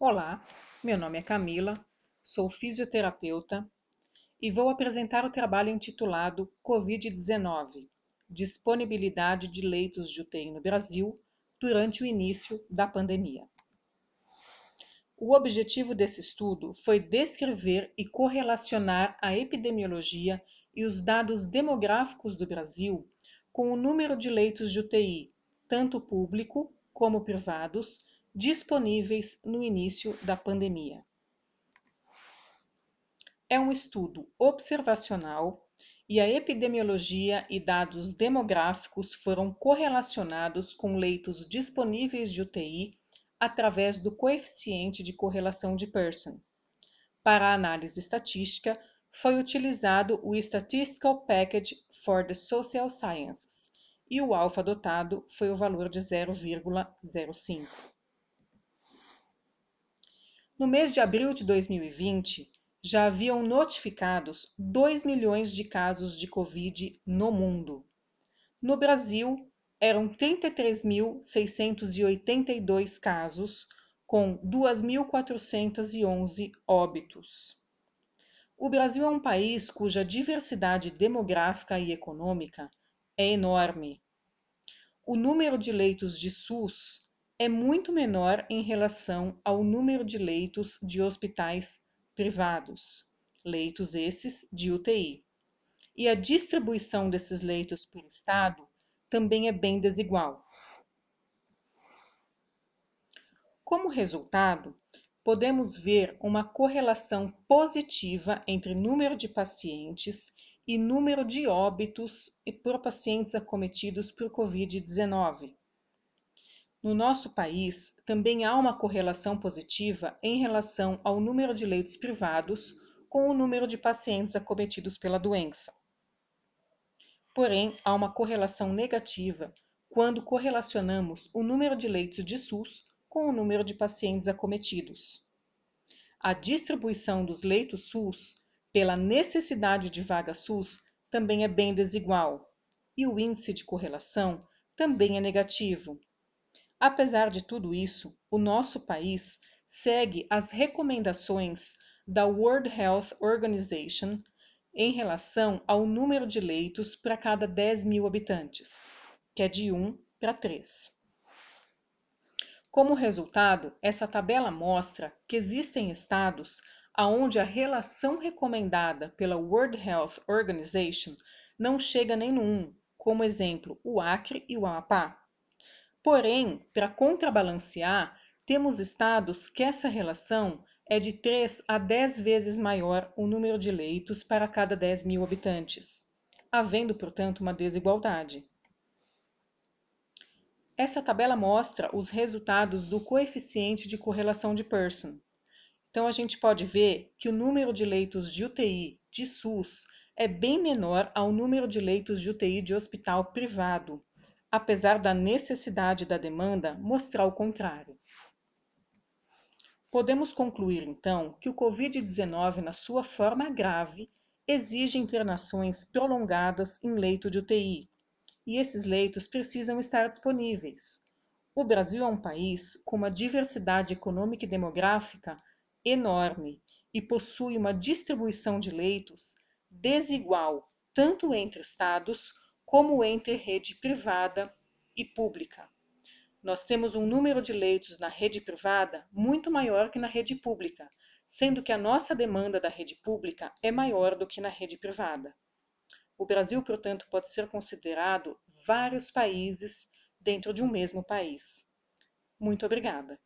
Olá, meu nome é Camila, sou fisioterapeuta e vou apresentar o trabalho intitulado Covid-19, disponibilidade de leitos de UTI no Brasil durante o início da pandemia. O objetivo desse estudo foi descrever e correlacionar a epidemiologia e os dados demográficos do Brasil com o número de leitos de UTI, tanto público como privados, disponíveis no início da pandemia. É um estudo observacional e a epidemiologia e dados demográficos foram correlacionados com leitos disponíveis de UTI através do coeficiente de correlação de Pearson. Para a análise estatística, foi utilizado o Statistical Package for the Social Sciences e o alfa adotado foi o valor de 0,05. No mês de abril de 2020, já haviam notificados 2 milhões de casos de Covid no mundo. No Brasil, eram 33.682 casos, com 2.411 óbitos. O Brasil é um país cuja diversidade demográfica e econômica é enorme. O número de leitos de SUS é muito menor em relação ao número de leitos de hospitais privados, leitos esses de UTI. E a distribuição desses leitos por estado também é bem desigual. Como resultado, podemos ver uma correlação positiva entre número de pacientes e número de óbitos por pacientes acometidos por Covid-19. No nosso país, também há uma correlação positiva em relação ao número de leitos privados com o número de pacientes acometidos pela doença. Porém, há uma correlação negativa quando correlacionamos o número de leitos de SUS com o número de pacientes acometidos. A distribuição dos leitos SUS pela necessidade de vaga SUS também é bem desigual, e o índice de correlação também é negativo. Apesar de tudo isso, o nosso país segue as recomendações da World Health Organization em relação ao número de leitos para cada 10 mil habitantes, que é de 1 para 3. Como resultado, essa tabela mostra que existem estados onde a relação recomendada pela World Health Organization não chega nem no 1, como exemplo o Acre e o Amapá. Porém, para contrabalancear, temos estados que essa relação é de 3 a 10 vezes maior o número de leitos para cada 10 mil habitantes, havendo, portanto, uma desigualdade. Essa tabela mostra os resultados do coeficiente de correlação de Pearson. Então, a gente pode ver que o número de leitos de UTI de SUS é bem menor ao número de leitos de UTI de hospital privado, apesar da necessidade da demanda mostrar o contrário. Podemos concluir, então, que o Covid-19, na sua forma grave, exige internações prolongadas em leito de UTI, e esses leitos precisam estar disponíveis. O Brasil é um país com uma diversidade econômica e demográfica enorme e possui uma distribuição de leitos desigual, tanto entre estados como entre rede privada e pública. Nós temos um número de leitos na rede privada muito maior que na rede pública, sendo que a nossa demanda da rede pública é maior do que na rede privada. O Brasil, portanto, pode ser considerado vários países dentro de um mesmo país. Muito obrigada.